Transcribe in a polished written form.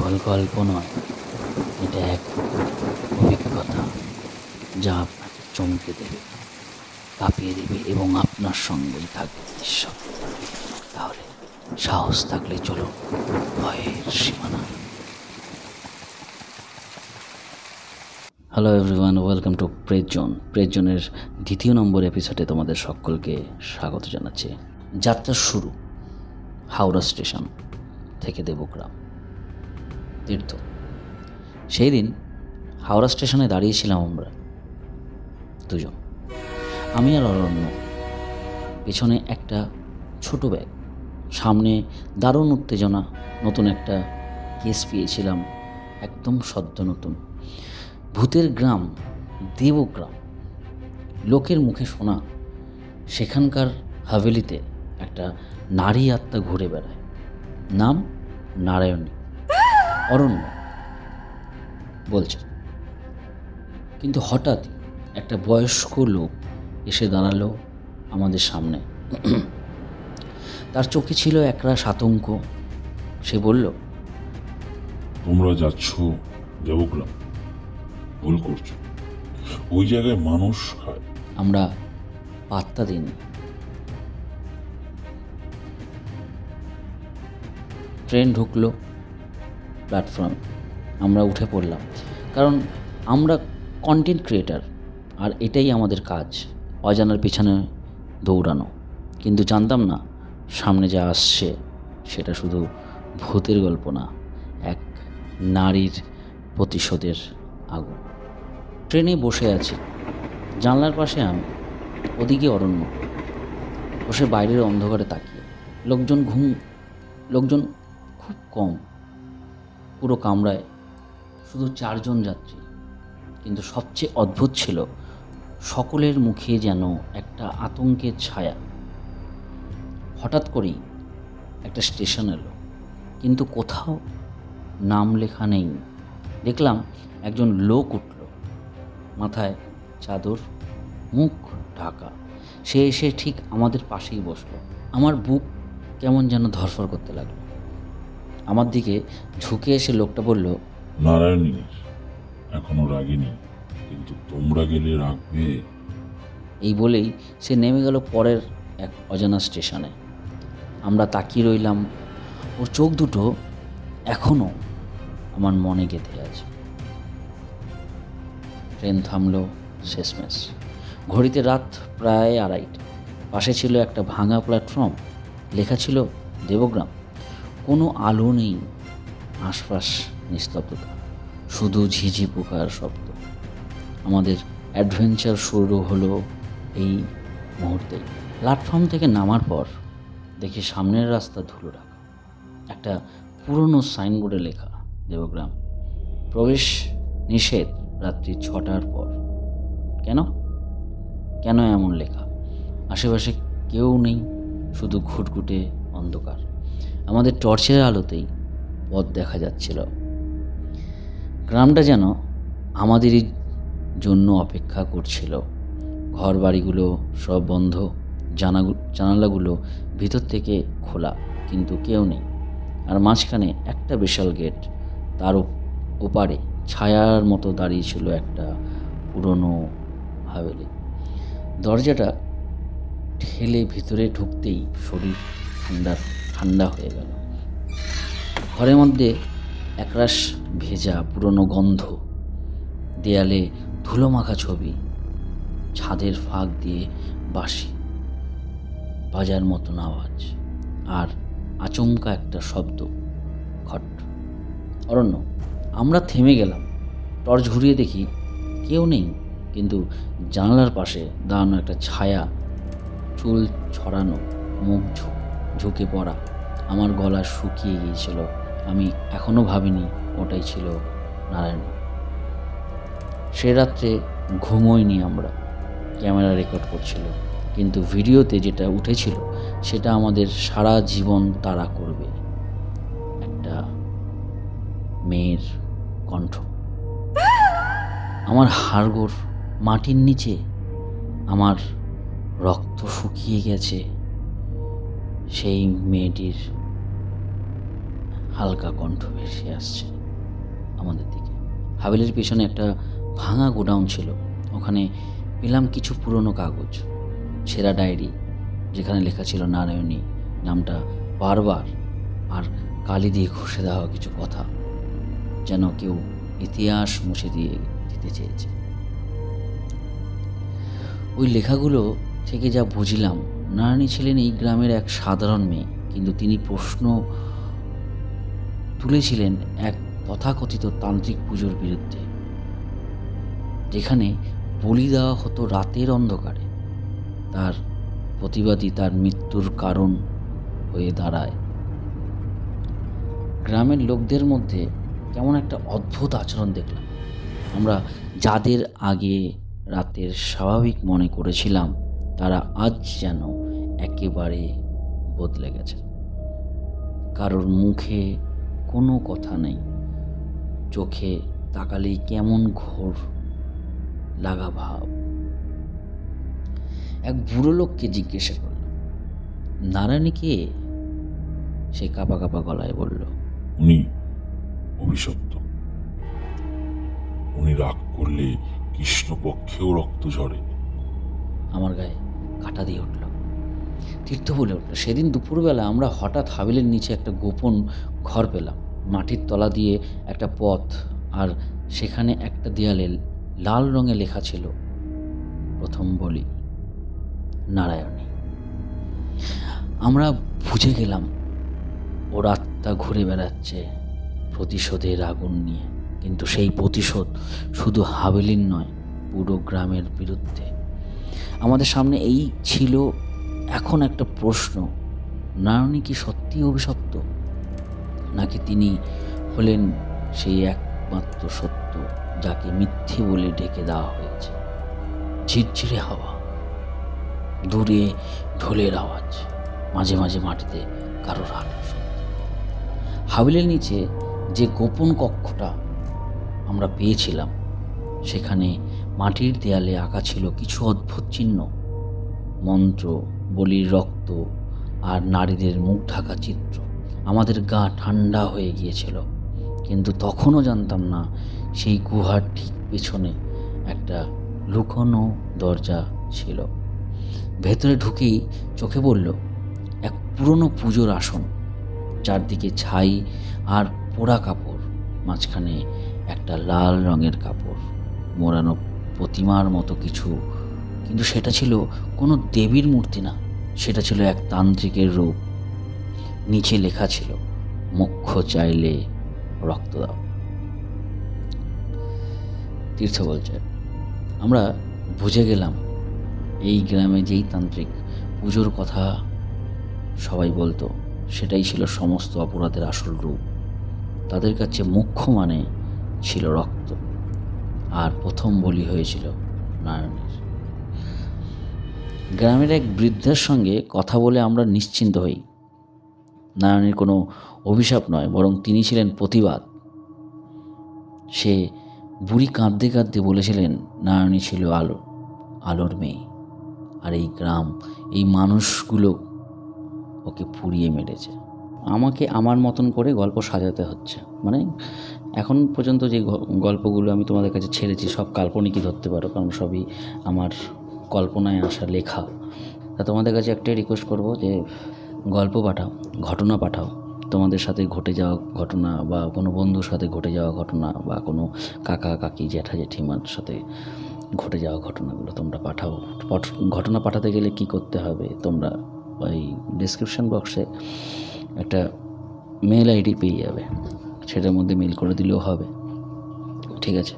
কেবল গল্প নয়, এটা এক অভিজ্ঞতা যা আপনাকে চমকে দেবে, কাঁপিয়ে দেবে এবং আপনার সঙ্গেই থাকবে নিঃশব্দে। তাহলে সাহস থাকলে চলুন ভয়ের সীমানা। Hello everyone, welcome to Praise Zone. Praise জোনের দ্বিতীয় নম্বর এপিসোডে তোমাদের সকলকে স্বাগত জানাচ্ছি। যাত্রার শুরু হাওড়া স্টেশন থেকে দেবগ্রাম তীর্থ। সেই দিন হাওড়া স্টেশনে দাঁড়িয়েছিলাম আমরা দুজন, আমি আর অরণ্য। পেছনে একটা ছোট ব্যাগ, সামনে দারুণ উত্তেজনা। নতুন একটা কেস পেয়েছিলাম, একদম সদ্য নতুন। ভূতের গ্রাম দেবগ্রাম, লোকের মুখে শোনা সেখানকার হাভেলিতে একটা নারী আত্মা ঘুরে বেড়ায়, নাম নারায়ণী। অরণ্য বলছে, কিন্তু হঠাৎ একটা বয়স্ক লোক এসে দাঁড়ালো আমাদের সামনে। তার চোখে ছিল একরাশ আতঙ্ক। সে বলল, তোমরা যাচ্ছ দেবগ্রাম, ভুল করছো। ওই জায়গায় মানুষ খায়। আমরা পাত্তা দিইনি। ট্রেন ঢুকলো প্ল্যাটফর্মে, আমরা উঠে পড়লাম, কারণ আমরা কন্টেন্ট ক্রিয়েটার আর এটাই আমাদের কাজ, অজানার পিছনে দৌড়ানো। কিন্তু জানতাম না সামনে যা আসছে সেটা শুধু ভূতের গল্প না, এক নারীর প্রতিশোধের আগুন। ট্রেনে বসে আছি, জানলার পাশে আমি, ওদিকে অরণ্য বসে বাইরের অন্ধকারে তাকিয়ে। লোকজন খুব কম, পুরো কামরায় শুধু 4 জন যাত্রী। কিন্তু সবচেয়ে অদ্ভুত ছিল, সকলের মুখে যেন একটা আতঙ্কের ছায়া। হঠাৎ করেই একটা স্টেশন এলো, কিন্তু কোথাও নাম লেখা নেই। দেখলাম একজন লোক উঠল, মাথায় চাদর, মুখ ঢাকা। সে এসে ঠিক আমাদের পাশেই বসলো। আমার বুক কেমন যেন ধরফর করতে লাগলো। আমার দিকে ঝুঁকে এসে লোকটা বলল, নারায়ণীর এখনো রাগেনি, কিন্তু তোমরা গেলে রাখবে। এই বলেই সে নেমে গেল পরের এক অজানা স্টেশনে। আমরা তাকিয়ে রইলাম। ওর চোখ দুটো এখনও আমার মনে গেঁথে আছে। ট্রেন থামলো শেষমেশ। ঘড়িতে রাত প্রায় 2:30। পাশে ছিল একটা ভাঙা প্ল্যাটফর্ম, লেখা ছিল দেবগ্রাম। কোনো আলো নেই, আশপাশ নিস্তব্ধতা, শুধু ঝিঝি পোকার শব্দ। আমাদের অ্যাডভেঞ্চার শুরু হলো এই মুহূর্তেই। প্ল্যাটফর্ম থেকে নামার পর দেখি সামনের রাস্তা ধুলো ঢাকা। একটা পুরনো সাইনবোর্ডে লেখা, দেবগ্রাম, প্রবেশ নিষেধ রাত্রি 6টার পর। কেন এমন লেখা? আশেপাশে কেউ নেই, শুধু ঘুটঘুটে অন্ধকার। আমাদের টর্চের আলোতেই পথ দেখা যাচ্ছিল। গ্রামটা যেন আমাদেরই জন্য অপেক্ষা করছিল। ঘর বাড়িগুলো সব বন্ধ, জানালাগুলো ভিতর থেকে খোলা, কিন্তু কেউ নেই। আর মাঝখানে একটা বিশাল গেট, তার ওপারে ছায়ার মতো দাঁড়িয়ে ছিল একটা পুরনো হাভেলি। দরজাটা ঠেলে ভিতরে ঢুকতেই শরীর ঠান্ডা হয়ে গেল। ঘরের মধ্যে একরাশ ভেজা পুরনো গন্ধ, দেয়ালে ধুলো মাখা ছবি, ছাদের ফাঁক দিয়ে বাঁশি বাজার মতন আওয়াজ, আর আচমকা একটা শব্দ, খট। অরণ্য, আমরা থেমে গেলাম। টর্চ ঘুরিয়ে দেখি কেউ নেই, কিন্তু জানালার পাশে দাঁড়ানো একটা ছায়া, চুল ছড়ানো, মুখ ঝুঁকে পড়া। আমার গলা শুকিয়ে গিয়েছিল। আমি এখনও ভাবিনি ওটাই ছিল নারায়ণ। সে রাত্রে ঘুমোইনি আমরা। ক্যামেরা রেকর্ড করছিল, কিন্তু ভিডিওতে যেটা উঠেছিল সেটা আমাদের সারা জীবন তাড়া করবে। একটা মেয়ের কণ্ঠ। আমার হাড়গোড় মাটির নিচে, আমার রক্ত শুকিয়ে গেছে। সেই মেয়েটির হালকা কণ্ঠ ভেসে আসছে। আমাদের দিকে। হাভেলির পেছনে একটা ভাঙা গোডাউন ছিল, ওখানে পেলাম কিছু পুরনো কাগজ, ছেঁড়া ডায়েরি যেখানে লেখা ছিল নারায়ণী নামটা বারবার আর কালি দিয়ে ঘষে দেওয়া কিছু কথা, যেন কেউ ইতিহাস মুছে দিয়ে দিতে চেয়েছে। ওই লেখাগুলো থেকে যা বুঝলাম, নারায়ণী ছিলেন এই গ্রামের এক সাধারণ মেয়ে, কিন্তু তিনি প্রশ্ন তুলেছিলেন এক তথাকথিত তান্ত্রিক পুজোর বিরুদ্ধে, যেখানে বলি দেওয়া হতো রাতের অন্ধকারে। তার প্রতিবাদী তার মৃত্যুর কারণ হয়ে দাঁড়ায়। গ্রামের লোকদের মধ্যে কেমন একটা অদ্ভুত আচরণ দেখলাম। আমরা যাদের আগে রাতের স্বাভাবিক মনে করেছিলাম, তারা আজ যেন একেবারে বদলে গেছে। কারোর মুখে কোনো কথা নেই, চোখে তাকালেই কেমন ঘোর লাগা ভাব। এক বুড়ো লোককে জিজ্ঞাসা করলাম, নারায়ণী কে? সে কাঁপা কাঁপা গলায় বলল, উনি অভিশপ্ত। উনি রাগ করলে কৃষ্ণপক্ষেও রক্ত ঝরে। আমার গায়ে কাঁটা দিয়ে উঠল। তীর্থ বলে উঠল, সেদিন দুপুরবেলা আমরা হঠাৎ হাভেলির নিচে একটা গোপন ঘর পেলাম, মাটির তলা দিয়ে একটা পথ, আর সেখানে একটা দেয়ালে লাল রঙে লেখা ছিল প্রথম বলি নারায়ণী। আমরা বুঝে গেলাম ওর আত্মা ঘুরে বেড়াচ্ছে প্রতিশোধের আগুন নিয়ে, কিন্তু সেই প্রতিশোধ শুধু হাভেলির নয়, পুরো গ্রামের বিরুদ্ধে। আমাদের সামনে এই ছিল এখন একটা প্রশ্ন, নারায়ণী কি সত্যিই অভিশপ্ত, নাকি তিনি হলেন সেই একমাত্র সত্য যাকে মিথ্যে বলে ঢেকে দেওয়া হয়েছে? ঝিরঝিরে হাওয়া, দূরে ঢোলের আওয়াজ, মাঝে মাঝে মাটিতে কারোর হাঁটার শব্দ। হাভেলির নিচে যে গোপন কক্ষটা আমরা পেয়েছিলাম, সেখানে মাটির দেয়ালে আঁকা ছিল কিছু অদ্ভুত চিহ্ন, মন্ত্র, বলির রক্ত আর নারীদের মুখ ঢাকা চিত্র। আমাদের গা ঠান্ডা হয়ে গিয়েছিল, কিন্তু তখনও জানতাম না সেই গুহার ঠিক পেছনে একটা লুকোনো দরজা ছিল। ভেতরে ঢুকেই চোখে পড়ল এক পুরনো পুজোর আসন, চারদিকে ছাই আর পোড়া কাপড়, মাঝখানে একটা লাল রঙের কাপড় মোড়ানো প্রতিমার মতো কিছু, কিন্তু সেটা ছিল কোনো দেবীর মূর্তি না, সেটা ছিল এক তান্ত্রিকের রূপ। নিচে লেখা ছিল, মোক্ষ চাইলে রক্ত দাও। তীর্থ বলছে, আমরা বুঝে গেলাম এই গ্রামে যেই তান্ত্রিক পুজোর কথা সবাই বলতো, সেটাই ছিল সমস্ত অপরাধের আসল রূপ। তাদের কাছে মুখ্য মানে ছিল রক্ত, আর প্রথম বলি হয়েছিল নারায়ণীর। গ্রামের এক বৃদ্ধার সঙ্গে কথা বলে আমরা নিশ্চিন্ত হই, নারায়ণীর কোনো অভিশাপ নয়, বরং তিনি ছিলেন প্রতিবাদ। সে বুড়ি কাঁদতে কাঁদতে বলেছিলেন, নারায়ণী ছিল আলোর মেয়ে, আর এই গ্রাম, এই মানুষগুলো ওকে পুড়িয়ে মেরেছে। আমাকে আমার মতন করে গল্প সাজাতে হচ্ছে, মানে এখন পর্যন্ত যে গল্পগুলো আমি তোমাদের কাছে ছেড়েছি সব কাল্পনিকই ধরতে পারো, কারণ সবই আমার কল্পনায় আসা লেখা। তা তোমাদের কাছে একটাই রিকোয়েস্ট করব যে গল্প পাঠাও, ঘটনা পাঠাও, তোমাদের সাথে ঘটে যাওয়া ঘটনা বা কোনো বন্ধুর সাথে ঘটে যাওয়া ঘটনা বা কোনো কাকা কাকি জ্যাঠা জেঠিমার সাথে ঘটে যাওয়া ঘটনাগুলো তোমরা পাঠাও। ঘটনা পাঠাতে গেলে কি করতে হবে, তোমরা ওই ডেসক্রিপশন বক্সে একটা মেল আইডি পেয়ে যাবে, সেটার মধ্যে মেল করে দিলেও হবে। ঠিক আছে।